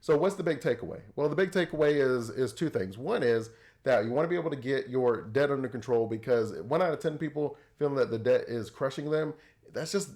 So what's the big takeaway? Well, the big takeaway is two things. One is that you want to be able to get your debt under control, because 1 out of 10 people feeling that the debt is crushing them,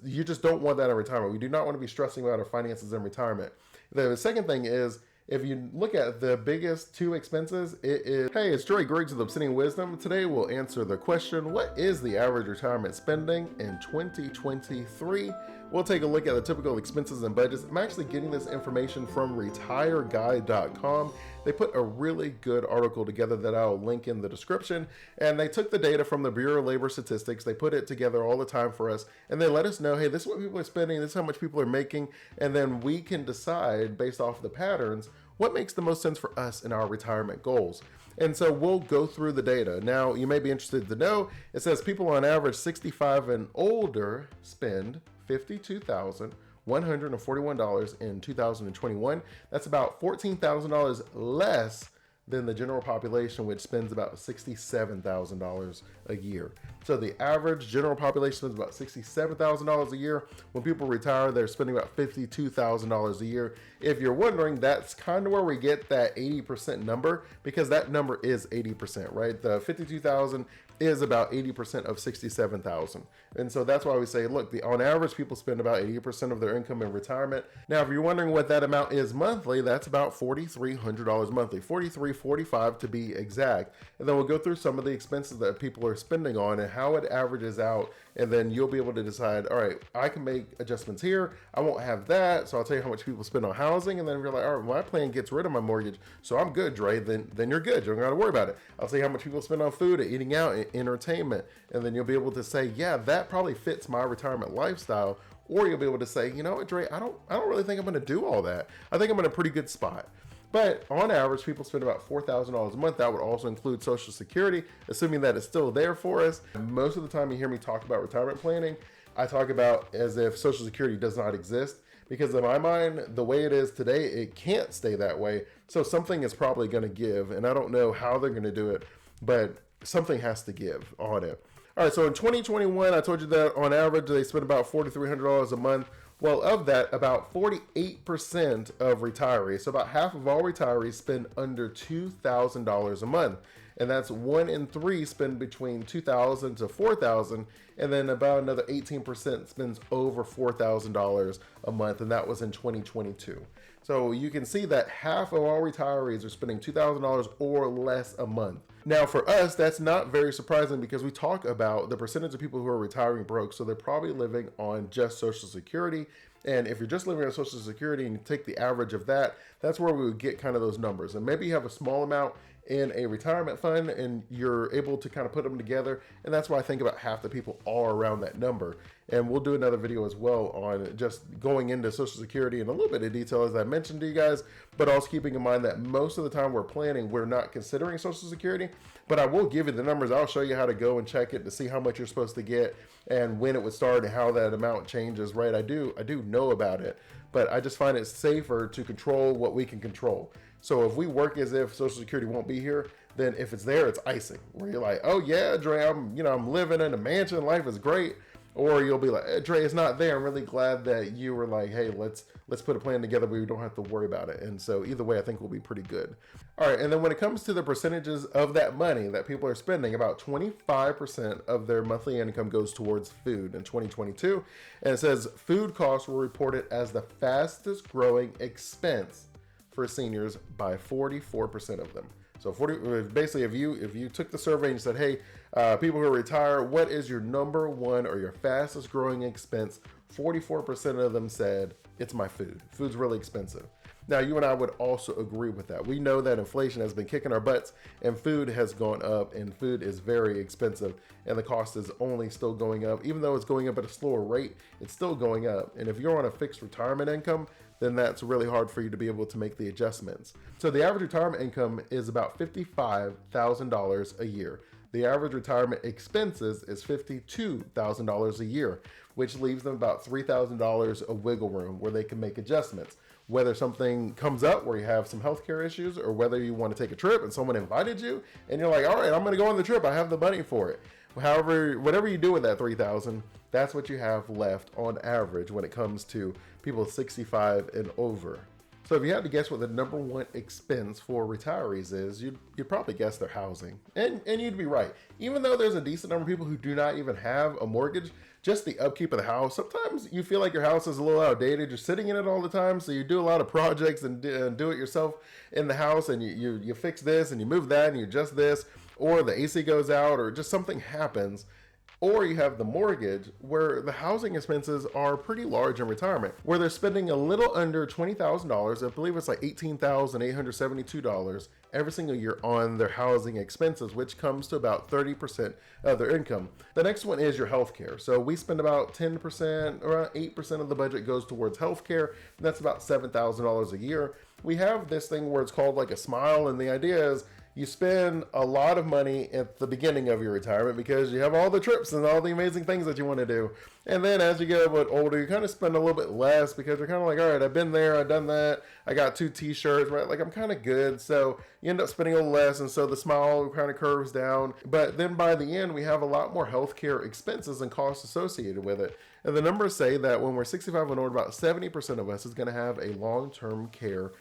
you just don't want that in retirement. We do not want to be stressing about our finances in retirement. The second thing is, if you look at the biggest two expenses, it is, hey, it's Dre Griggs with Obsidian Wisdom. Today we'll answer the question, what is the average retirement spending in 2023? We'll take a look at the typical expenses and budgets. I'm actually getting this information from retireguide.com. They put a really good article together that I'll link in the description. And they took the data from the Bureau of Labor Statistics. They put it together all the time for us. And they let us know, hey, this is what people are spending. This is how much people are making. And then we can decide based off the patterns what makes the most sense for us in our retirement goals. And so we'll go through the data. Now, you may be interested to know, it says people on average 65 and older spend $52,141 in 2021. That's about $14,000 less than the general population, which spends about $67,000 a year. So the average general population spends about $67,000 a year. When people retire, they're spending about $52,000 a year. If you're wondering, that's kind of where we get that 80% number, because that number is 80%, right? The 52,000 is about 80% of 67,000. And so that's why we say, look, on average, people spend about 80% of their income in retirement. Now, if you're wondering what that amount is monthly, that's about $4,300 monthly, $4,345 to be exact. And then we'll go through some of the expenses that people are spending on and how it averages out. And then you'll be able to decide, all right, I can make adjustments here. I won't have that. So I'll tell you how much people spend on housing. And then you're like, all right, my plan gets rid of my mortgage, so I'm good, Dre. Then you're good. You don't got to worry about it. I'll say how much people spend on food, eating out, entertainment, and then you'll be able to say, yeah, that probably fits my retirement lifestyle. Or you'll be able to say, you know what, Dre, I don't really think I'm going to do all that. I think I'm in a pretty good spot. But on average, people spend about $4,000 a month. That would also include Social Security, assuming that it's still there for us. Most of the time you hear me talk about retirement planning, I talk about as if Social Security does not exist, because in my mind, the way it is today, it can't stay that way. So something is probably going to give, and I don't know how they're going to do it, but something has to give on it. All right, so in 2021, I told you that on average, they spend about $4,300 a month. Well, of that, about 48% of retirees, so about half of all retirees, spend under $2,000 a month. And that's 1 in 3 spend between $2,000 to $4,000, and then about another 18% spends over $4,000 a month, and that was in 2022. So you can see that half of all retirees are spending $2,000 or less a month. Now for us, that's not very surprising, because we talk about the percentage of people who are retiring broke, so they're probably living on just Social Security. And if you're just living on Social Security and you take the average of that, that's where we would get kind of those numbers. And maybe you have a small amount in a retirement fund and you're able to kind of put them together. And that's why I think about half the people are around that number. And we'll do another video as well on just going into Social Security in a little bit of detail, as I mentioned to you guys, but also keeping in mind that most of the time we're planning, we're not considering Social Security, but I will give you the numbers. I'll show you how to go and check it to see how much you're supposed to get and when it would start and how that amount changes, right? I do know about it, but I just find it safer to control what we can control. So if we work as if Social Security won't be here, then if it's there, it's icing, where you're like, oh yeah, Dre, I'm living in a mansion, life is great. Or you'll be like, hey, Dre, it's not there. I'm really glad that you were like, hey, let's put a plan together where we don't have to worry about it. And so either way, I think we'll be pretty good. All right, and then when it comes to the percentages of that money that people are spending, about 25% of their monthly income goes towards food in 2022. And it says food costs were reported as the fastest growing expense for seniors by 44% of them. So basically, if you took the survey and you said, hey, people who retire, what is your number one or your fastest growing expense? 44% of them said, it's my food. Food's really expensive. Now, you and I would also agree with that. We know that inflation has been kicking our butts and food has gone up, and food is very expensive, and the cost is only still going up. Even though it's going up at a slower rate, it's still going up. And if you're on a fixed retirement income, then that's really hard for you to be able to make the adjustments. So the average retirement income is about $55,000 a year. The average retirement expenses is $52,000 a year, which leaves them about $3,000 of wiggle room where they can make adjustments. Whether something comes up where you have some healthcare issues, or whether you want to take a trip and someone invited you and you're like, all right, I'm going to go on the trip. I have the money for it. However, whatever you do with that $3,000, that's what you have left on average when it comes to people 65 and over. So if you had to guess what the number one expense for retirees is, you'd probably guess their housing. And you'd be right. Even though there's a decent number of people who do not even have a mortgage, just the upkeep of the house. Sometimes you feel like your house is a little outdated. You're sitting in it all the time, so you do a lot of projects and do it yourself in the house, and you fix this and you move that and you adjust this, or the AC goes out, or just something happens. Or you have the mortgage where the housing expenses are pretty large in retirement, where they're spending a little under $20,000. I believe it's like $18,872 every single year on their housing expenses, which comes to about 30% of their income. The next one is your healthcare. So we spend about 10%, around 8% of the budget goes towards healthcare. And that's about $7,000 a year. We have this thing where it's called like a smile, and the idea is you spend a lot of money at the beginning of your retirement because you have all the trips and all the amazing things that you want to do. And then as you get a bit older, you kind of spend a little bit less because you're kind of like, all right, I've been there, I've done that. I got 2 t-shirts, right? Like I'm kind of good. So you end up spending a little less. And so the smile kind of curves down. But then by the end, we have a lot more healthcare expenses and costs associated with it. And the numbers say that when we're 65 and older, about 70% of us is going to have a long-term care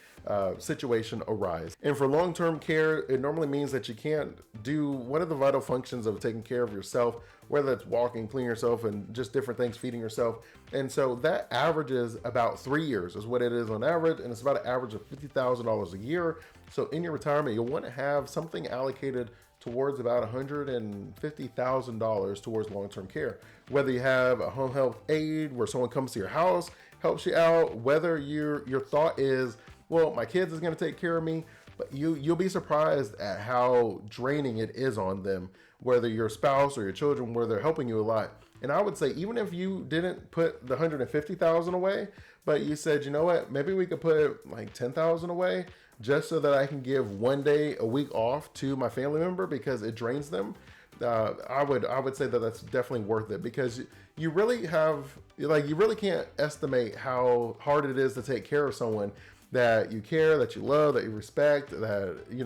situation arise. And for long-term care, it normally means that you can't do one of the vital functions of taking care of yourself, whether it's walking, cleaning yourself, and just different things, feeding yourself. And so that averages about 3 years is what it is on average. And it's about an average of $50,000 a year. So in your retirement, you'll want to have something allocated towards about $150,000 towards long-term care. Whether you have a home health aide where someone comes to your house, helps you out, whether your thought is, well, my kids is going to take care of me, but you'll be surprised at how draining it is on them, whether your spouse or your children, where they're helping you a lot. And I would say, even if you didn't put the $150,000 away, but you said, you know what, maybe we could put like $10,000 away just so that I can give 1 day a week off to my family member because it drains them. I would say that that's definitely worth it, because you really can't estimate how hard it is to take care of someone that you care, that you love, that you respect, that you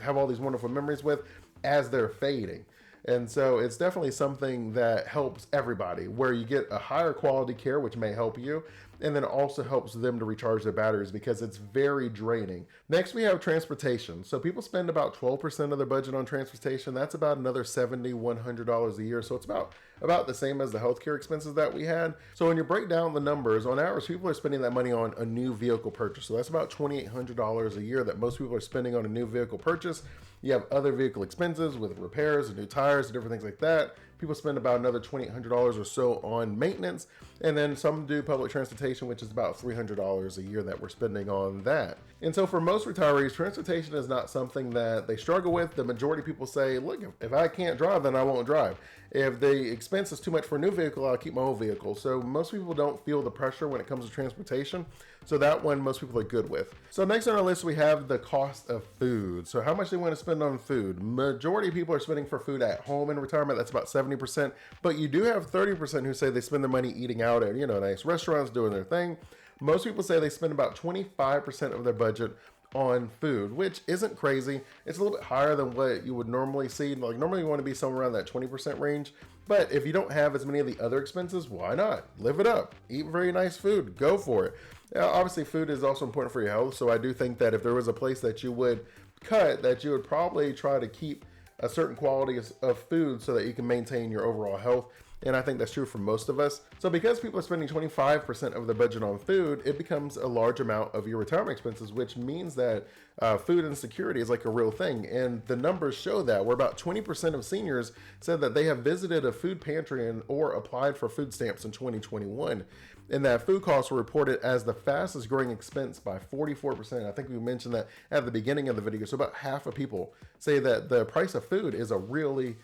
have all these wonderful memories with as they're fading. And so it's definitely something that helps everybody, where you get a higher quality care, which may help you, and then it also helps them to recharge their batteries because it's very draining. Next, we have transportation. So people spend about 12% of their budget on transportation. That's about another $7,100 a year. So it's about the same as the healthcare expenses that we had. So when you break down the numbers, on average, people are spending that money on a new vehicle purchase. So that's about $2,800 a year that most people are spending on a new vehicle purchase. You have other vehicle expenses with repairs and new tires and different things like that. People spend about another $2,800 or so on maintenance. And then some do public transportation, which is about $300 a year that we're spending on that. And so for most retirees, transportation is not something that they struggle with. The majority of people say, look, if I can't drive, then I won't drive. If the expense is too much for a new vehicle, I'll keep my old vehicle. So most people don't feel the pressure when it comes to transportation. So that one, most people are good with. So next on our list, we have the cost of food. So how much they want to spend on food. Majority of people are spending for food at home in retirement. That's about 70%. But you do have 30% who say they spend their money eating out at, nice restaurants, doing their thing. Most people say they spend about 25% of their budget on food, which isn't crazy. It's a little bit higher than what you would normally see. Like normally you want to be somewhere around that 20% range. But if you don't have as many of the other expenses, why not? Live it up. Eat very nice food. Go for it. Obviously, food is also important for your health. So I do think that if there was a place that you would cut, that you would probably try to keep a certain quality of food so that you can maintain your overall health. And I think that's true for most of us. So because people are spending 25% of their budget on food, it becomes a large amount of your retirement expenses, which means that food insecurity is like a real thing. And the numbers show that, where about 20% of seniors said that they have visited a food pantry or applied for food stamps in 2021. And that food costs were reported as the fastest growing expense by 44%. I think we mentioned that at the beginning of the video. So about half of people say that the price of food is a really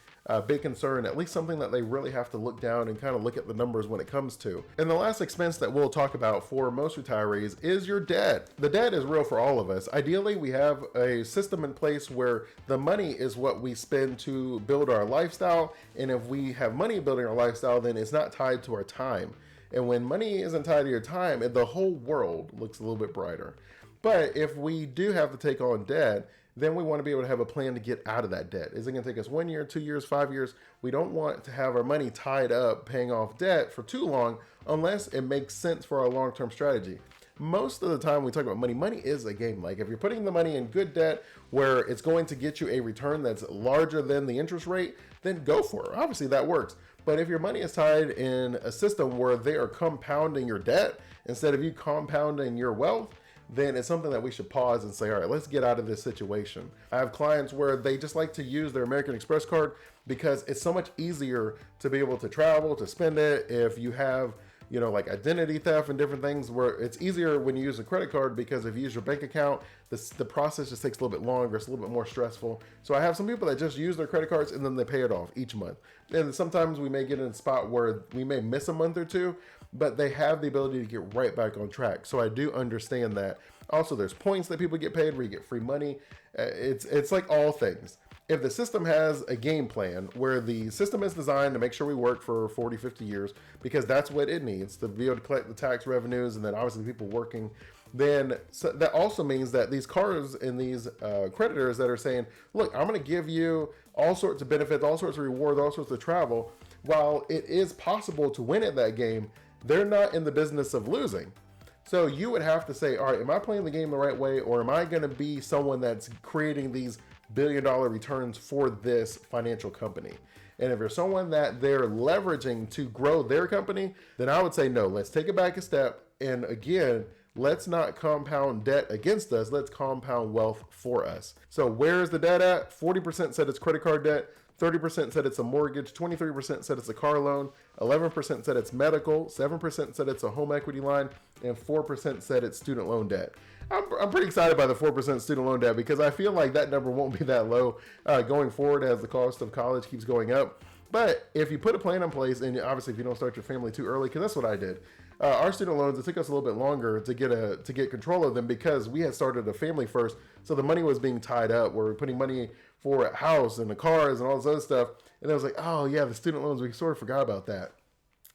big concern, at least something that they really have to look down and kind of look at the numbers when it comes to. And the last expense that we'll talk about for most retirees is your debt. The debt is real for all of us. Ideally, we have a system in place where the money is what we spend to build our lifestyle. And if we have money building our lifestyle, then it's not tied to our time. And when money isn't tied to your time, the whole world looks a little bit brighter. But if we do have to take on debt, then we want to be able to have a plan to get out of that debt. Is it going to take us 1 year, 2 years, 5 years? We don't want to have our money tied up paying off debt for too long unless it makes sense for our long-term strategy. most of the time when we talk about money, money is a game. Like if you're putting the money in good debt where it's going to get you a return that's larger than the interest rate, then go for it. Obviously that works. But if your money is tied in a system where they are compounding your debt instead of you compounding your wealth, then it's something that we should pause and say, all right, let's get out of this situation. I have clients where they just like to use their American Express card because it's so much easier to be able to travel, to spend it. If you have, you know, like identity theft and different things, where it's easier when you use a credit card, because if you use your bank account, the process just takes a little bit longer. It's a little bit more stressful. So I have some people that just use their credit cards and then they pay it off each month. And sometimes we may get in a spot where we may miss a month or two, but they have the ability to get right back on track. So I do understand that. Also, there's points that people get paid where you get free money. It's like all things. If the system has a game plan where the system is designed to make sure we work for 40, 50 years, because that's what it needs to be able to collect the tax revenues, and then obviously people working, then that also means that these cards and these creditors that are saying, look, I'm going to give you all sorts of benefits, all sorts of rewards, all sorts of travel, while it is possible to win at that game, they're not in the business of losing. So you would have to say, all right, am I playing the game the right way, or am I going to be someone that's creating these billion-dollar returns for this financial company? And if you're someone that they're leveraging to grow their company, then I would say, no, let's take it back a step. And again, let's not compound debt against us. Let's compound wealth for us. So where is the debt at? 40% said it's credit card debt. 30% said it's a mortgage, 23% said it's a car loan, 11% said it's medical, 7% said it's a home equity line, and 4% said it's student loan debt. I'm pretty excited by the 4% student loan debt because I feel like that number won't be that low going forward as the cost of college keeps going up. But if you put a plan in place, and obviously if you don't start your family too early, because that's what I did. Our student loans, it took us a little bit longer to get control of them because we had started a family first. So the money was being tied up. We were putting money for a house and the cars and all this other stuff. And it was like, oh yeah, the student loans, we sort of forgot about that.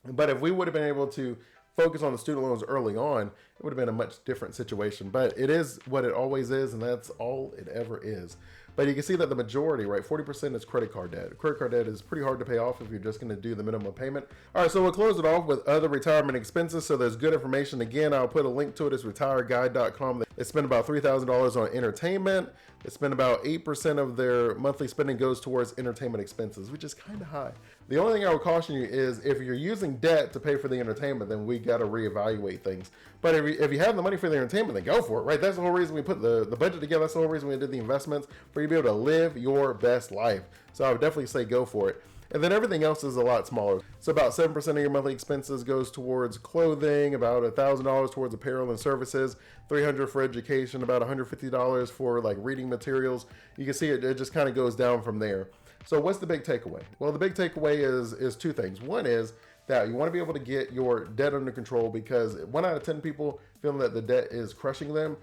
But if we would have been able to focus on the student loans early on, it would have been a much different situation. But it is what it always is, and that's all it ever is. But you can see that the majority, right, 40% is credit card debt. Credit card debt is pretty hard to pay off if you're just going to do the minimum payment. All right, so we'll close it off with other retirement expenses. So there's good information. Again, I'll put a link to it. It's retireguide.com. They spend about $3,000 on entertainment. They spend about 8% of their monthly spending goes towards entertainment expenses, which is kind of high. The only thing I would caution you is if you're using debt to pay for the entertainment, then we got to reevaluate things. But if you have the money for the entertainment, then go for it, right? That's the whole reason we put the budget together. That's the whole reason we did the investments, for you to be able to live your best life. So I would definitely say go for it. And then everything else is a lot smaller. So about 7% of your monthly expenses goes towards clothing, about $1,000 towards apparel and services, $300 for education, about $150 for like reading materials. You can see it just kind of goes down from there. So what's the big takeaway? Well, the big takeaway is two things. One is that you want to be able to get your debt under control, because 1 out of 10 people feeling that the debt is crushing them.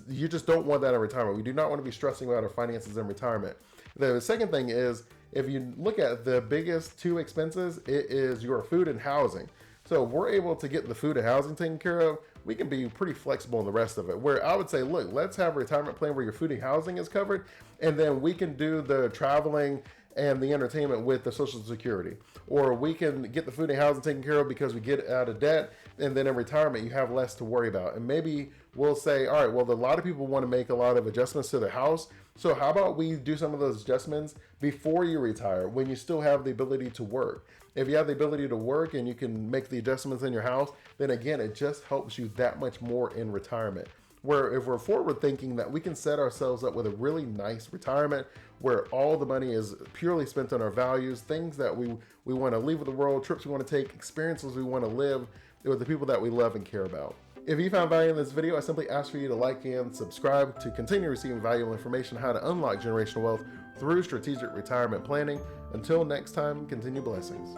You just don't want that in retirement. We do not want to be stressing about our finances in retirement. The second thing is, if you look at the biggest two expenses, it is your food and housing. So if we're able to get the food and housing taken care of, we can be pretty flexible in the rest of it. Where I would say, look, let's have a retirement plan where your food and housing is covered, and then we can do the traveling and the entertainment with the Social Security. Or we can get the food and housing taken care of because we get out of debt, and then in retirement you have less to worry about. And maybe we'll say, all right, well, a lot of people want to make a lot of adjustments to their house. So how about we do some of those adjustments before you retire, when you still have the ability to work? If you have the ability to work and you can make the adjustments in your house, then again, it just helps you that much more in retirement. Where if we're forward thinking, that we can set ourselves up with a really nice retirement where all the money is purely spent on our values, things that we want to leave with the world, trips we want to take, experiences we want to live with the people that we love and care about. If you found value in this video, I simply ask for you to like and subscribe to continue receiving valuable information on how to unlock generational wealth through strategic retirement planning. Until next time, continue blessings.